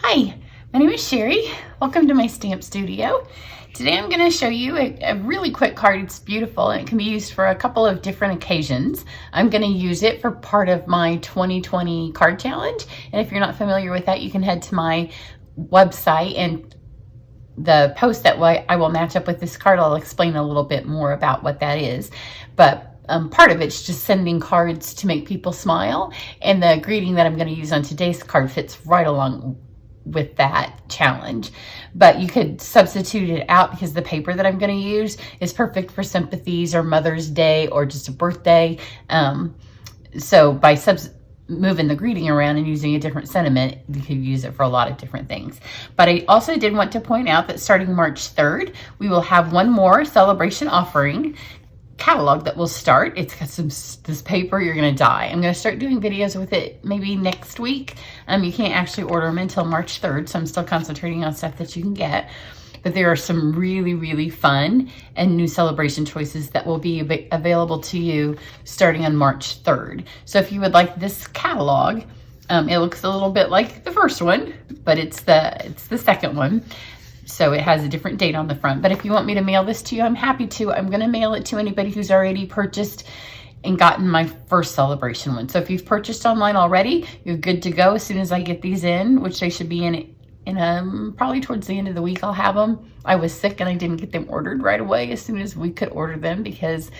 Hi, my name is Cheri. Welcome to my stamp studio. Today I'm going to show you a really quick card. It's beautiful and it can be used for a couple of different occasions. I'm going to use it for part of my 2020 card challenge. And if you're not familiar with that, you can head to my website and the post that I will match up with this card. I'll explain a little bit more about what that is. But part of it's just sending cards to make people smile. And the greeting that I'm going to use on today's card fits right along with that challenge. But you could substitute it out because the paper that I'm going to use is perfect for sympathies or Mother's Day or just a birthday. So by moving the greeting around and using a different sentiment, you could use it for a lot of different things. But I also did want to point out that starting March 3rd, we will have one more celebration offering catalog that will start. It's got this paper, you're gonna die. I'm gonna start doing videos with it maybe next week. You can't actually order them until March 3rd, so I'm still concentrating on stuff that you can get. But there are some really fun and new celebration choices that will be available to you starting on March 3rd. So if you would like this catalog, it looks a little bit like the first one, but it's the second one. So it has a different date on the front. But if you want me to mail this to you, I'm happy to. I'm going to mail it to anybody who's already purchased and gotten my first celebration one. So if you've purchased online already, you're good to go as soon as I get these in, which they should be in probably towards the end of the week. I'll have them. I was sick and I didn't get them ordered right away as soon as we could order them because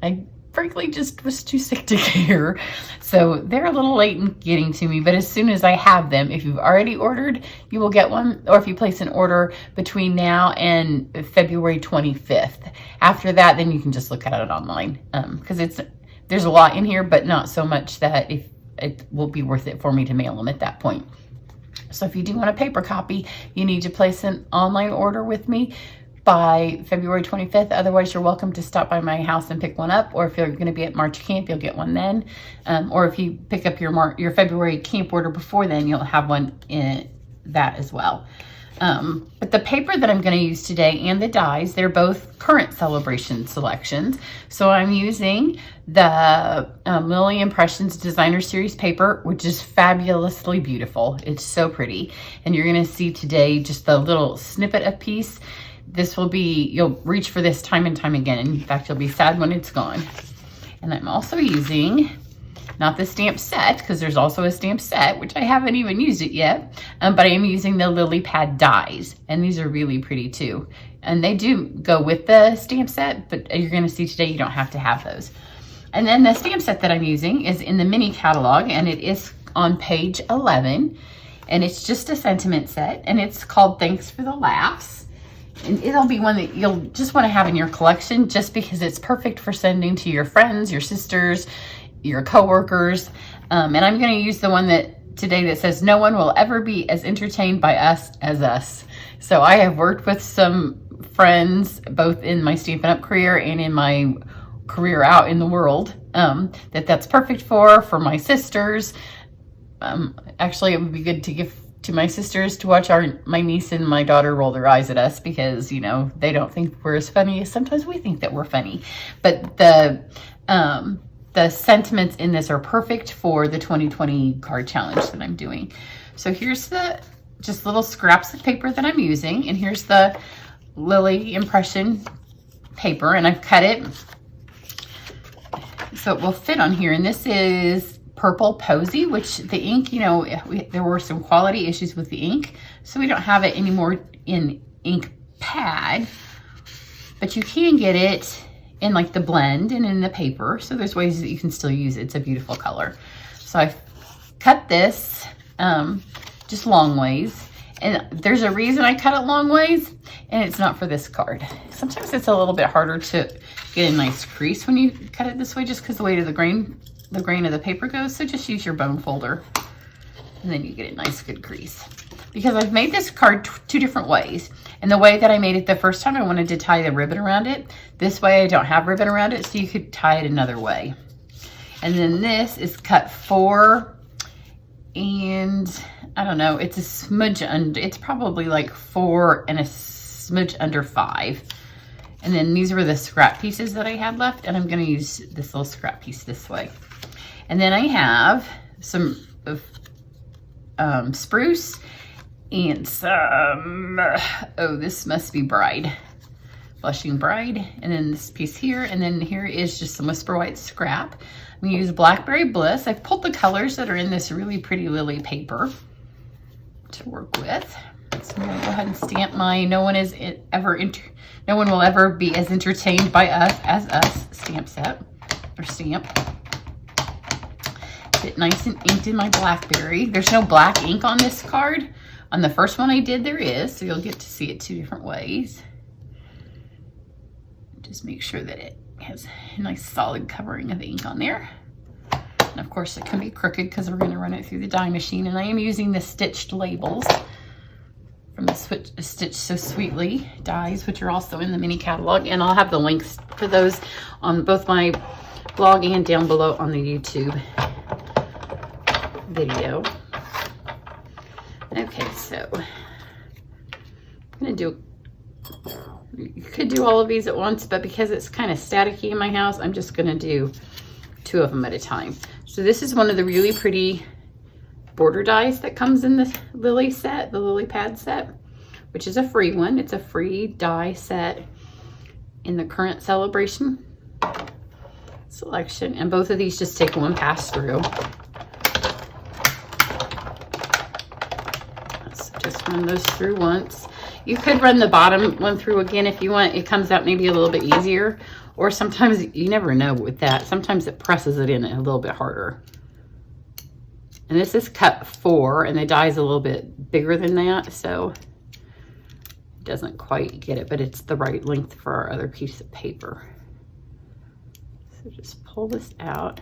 I frankly just was too sick to care. So they're a little late in getting to me, but as soon as I have them, if you've already ordered, you will get one, or if you place an order between now and February 25th. After that, then you can just look at it online because there's a lot in here, but not so much that it will be worth it for me to mail them at that point. So if you do want a paper copy, you need to place an online order with me by February 25th. Otherwise, you're welcome to stop by my house and pick one up. Or if you're going to be at March Camp, you'll get one then. Or if you pick up your February Camp order before then, you'll have one in that as well. But the paper that I'm going to use today and the dies, they're both current celebration selections. So I'm using the Lily Impressions Designer Series paper, which is fabulously beautiful. It's so pretty. And you're going to see today just the little snippet of piece. This will be, you'll reach for this time and time again. In fact, you'll be sad when it's gone. And I'm also using, not the stamp set, because there's also a stamp set, which I haven't even used it yet, but I am using the lily pad dies. And these are really pretty too. And they do go with the stamp set, but you're gonna see today you don't have to have those. And then the stamp set that I'm using is in the mini catalog, and it is on page 11. And it's just a sentiment set, and it's called Thanks for the Laughs. And it'll be one that you'll just want to have in your collection just because it's perfect for sending to your friends, your sisters, your coworkers. And I'm going to use the one today that says, no one will ever be as entertained by us as us. So I have worked with some friends, both in my Stampin' Up! Career and in my career out in the world, that's perfect for my sisters. Actually, it would be good to give to my sisters to watch my niece and my daughter roll their eyes at us because, you know, they don't think we're as funny as sometimes we think that we're funny. But the sentiments in this are perfect for the 2020 card challenge that I'm doing. So here's just little scraps of paper that I'm using. And here's the Lily Impression paper, and I've cut it so it will fit on here. And this is Purple Posy, which the ink, you know, there were some quality issues with the ink, so we don't have it anymore in ink pad, but you can get it in like the blend and in the paper. So there's ways that you can still use it. It's a beautiful color. So I've cut this just long ways, and there's a reason I cut it long ways, and it's not for this card. Sometimes it's a little bit harder to get a nice crease when you cut it this way, just because the weight of the grain of the paper goes. So just use your bone folder and then you get a nice good crease. Because I've made this card two different ways. And the way that I made it the first time, I wanted to tie the ribbon around it. This way I don't have ribbon around it, so you could tie it another way. And then this is cut 4, and I don't know, it's a smudge under, it's probably like 4 and a smudge under 5. And then these were the scrap pieces that I had left, and I'm gonna use this little scrap piece this way. And then I have some spruce and some, oh, this must be Bride. Blushing Bride, and then this piece here, and then here is just some Whisper White scrap. I'm gonna use Blackberry Bliss. I've pulled the colors that are in this really pretty lily paper to work with. So I'm gonna go ahead and stamp my no one will ever be as entertained by us as us stamp set, or stamp. Get nice and inked in my Blackberry. There's no black ink on this card. On the first one I did, there is, so you'll get to see it 2 different ways. Just make sure that it has a nice solid covering of ink on there. And of course it can be crooked because we're going to run it through the die machine. And I am using the stitched labels from the Stitch So Sweetly dies, which are also in the mini catalog. And I'll have the links for those on both my blog and down below on the YouTube video. Okay, so I'm going to do, you could do all of these at once, but because it's kind of staticky in my house, I'm just going to do 2 of them at a time. So this is one of the really pretty border dies that comes in the lily set, the lily pad set, which is a free one. It's a free die set in the current Sale-a-bration selection. And both of these just take 1 pass through. So just run those through once. You could run the bottom one through again if you want. It comes out maybe a little bit easier. Or sometimes, you never know with that, sometimes it presses it in a little bit harder. And this is cut 4, and the die is a little bit bigger than that, so it doesn't quite get it, but it's the right length for our other piece of paper. So just pull this out.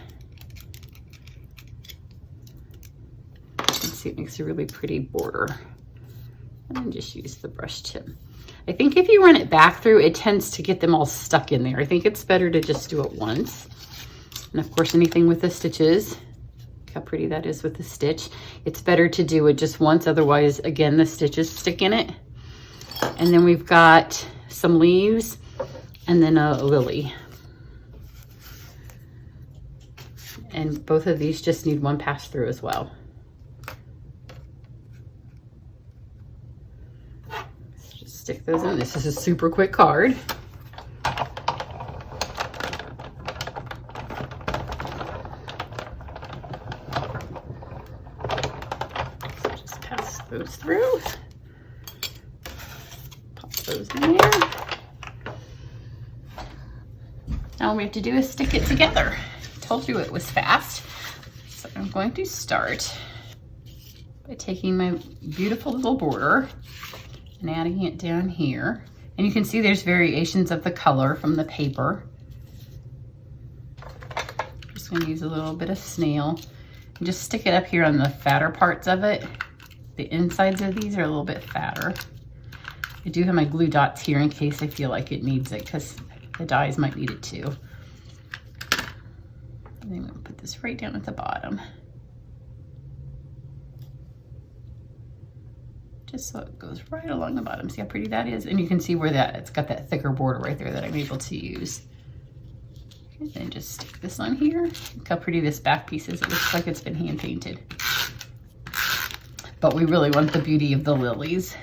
You can see it makes a really pretty border. And then just use the brush tip. I think if you run it back through, it tends to get them all stuck in there. I think it's better to just do it once. And of course, anything with the stitches, look how pretty that is with the stitch. It's better to do it just once, otherwise, again, the stitches stick in it. And then we've got some leaves and then a lily. And both of these just need 1 pass through as well. Stick those in. This is a super quick card. So just pass those through. Pop those in there. Now all we have to do is stick it together. I told you it was fast. So I'm going to start by taking my beautiful little border and adding it down here. And you can see there's variations of the color from the paper. I'm just gonna use a little bit of snail and just stick it up here on the fatter parts of it. The insides of these are a little bit fatter. I do have my glue dots here in case I feel like it needs it, because the dies might need it too. And then we'll put this right down at the bottom. Just so it goes right along the bottom. See how pretty that is? And you can see where it's got that thicker border right there that I'm able to use. And then just stick this on here. Look how pretty this back piece is. It looks like it's been hand painted. But we really want the beauty of the lilies.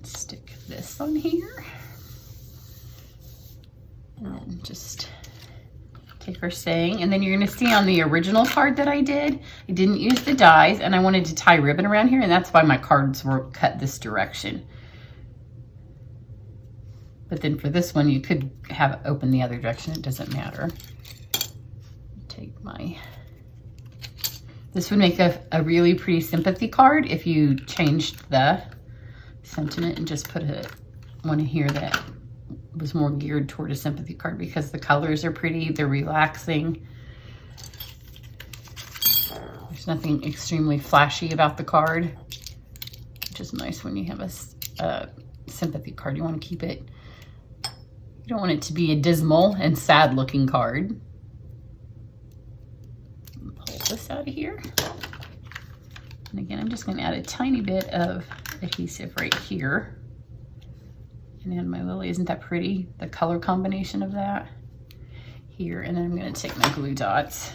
Stick this on here. And then just take our saying, and then you're going to see on the original card that I didn't use the dies, and I wanted to tie ribbon around here, and that's why my cards were cut this direction. But then for this one, you could have it open the other direction. It doesn't matter. Take my, this would make a really pretty sympathy card if you changed the sentiment and just put one in here that was more geared toward a sympathy card, because the colors are pretty, they're relaxing. There's nothing extremely flashy about the card, which is nice when you have a sympathy card. You want to keep it, you don't want it to be a dismal and sad looking card. Pull this out of here. And again, I'm just going to add a tiny bit of adhesive right here. And add my lily. Isn't that pretty? The color combination of that here. And then I'm going to take my glue dots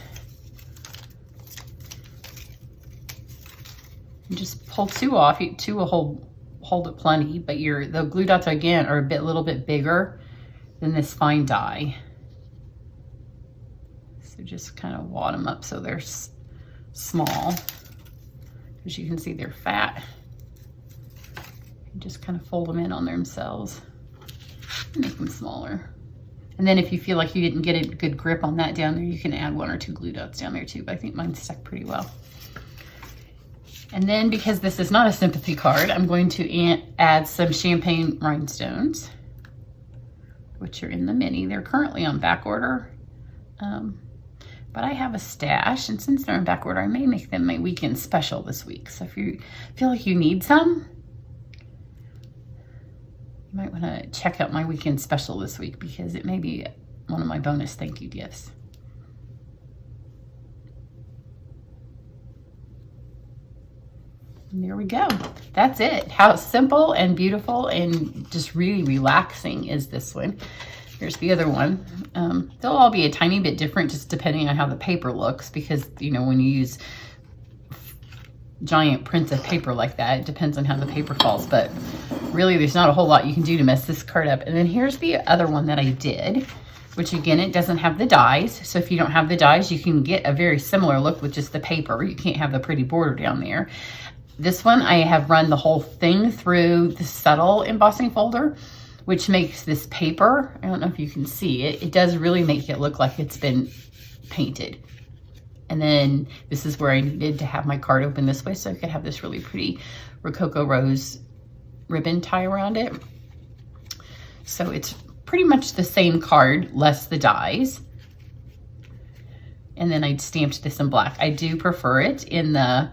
And just pull 2 off. 2 will hold it plenty, but the glue dots again are a little bit bigger than this fine die. So just kind of wad them up so they're small. As you can see, they're fat. And just kind of fold them in on themselves. Make them smaller. And then if you feel like you didn't get a good grip on that down there, you can add 1 or 2 glue dots down there too, but I think mine stuck pretty well. And then because this is not a sympathy card, I'm going to add some champagne rhinestones, which are in the mini. They're currently on back order, but I have a stash, and since they're on back order, I may make them my weekend special this week. So if you feel like you need some, you might want to check out my weekend special this week because it may be one of my bonus thank you gifts. And there we go. That's it. How simple and beautiful and just really relaxing is this one. Here's the other one. They'll all be a tiny bit different just depending on how the paper looks because, you know, when you use giant prints of paper like that, it depends on how the paper falls, but really there's not a whole lot you can do to mess this card up. And then here's the other one that I did, which again, it doesn't have the dies. So if you don't have the dies, you can get a very similar look with just the paper. You can't have the pretty border down there. This one, I have run the whole thing through the subtle embossing folder, which makes this paper, I don't know if you can see it, it does really make it look like it's been painted. And then this is where I needed to have my card open this way so I could have this really pretty Rococo Rose ribbon tie around it. So it's pretty much the same card, less the dies. And then I stamped this in black. I do prefer it in the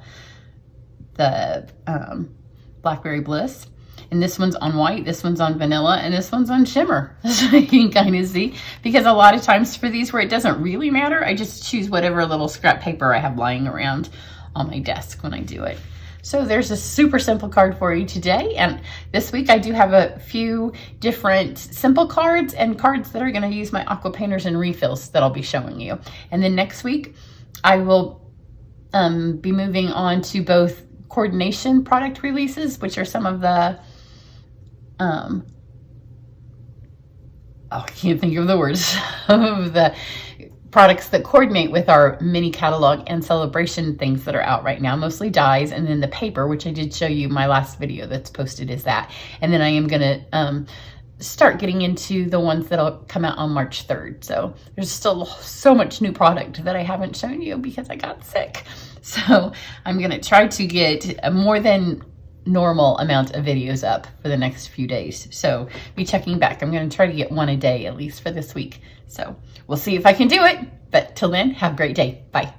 Blackberry Bliss. And this one's on white, this one's on vanilla, and this one's on shimmer. So you can kind of see, because a lot of times for these where it doesn't really matter, I just choose whatever little scrap paper I have lying around on my desk when I do it. So there's a super simple card for you today. And this week I do have a few different simple cards and cards that are going to use my aqua painters and refills that I'll be showing you. And then next week I will be moving on to both coordination product releases, which are some of the I can't think of the words of the products that coordinate with our mini catalog and celebration things that are out right now, mostly dies, and then the paper, which I did show you my last video that's posted is that. And then I am gonna start getting into the ones that'll come out on March 3rd. So there's still so much new product that I haven't shown you because I got sick. So I'm gonna try to get a more than normal amount of videos up for the next few days. So be checking back. I'm gonna try to get 1 a day at least for this week. So we'll see if I can do it. But till then, have a great day. Bye.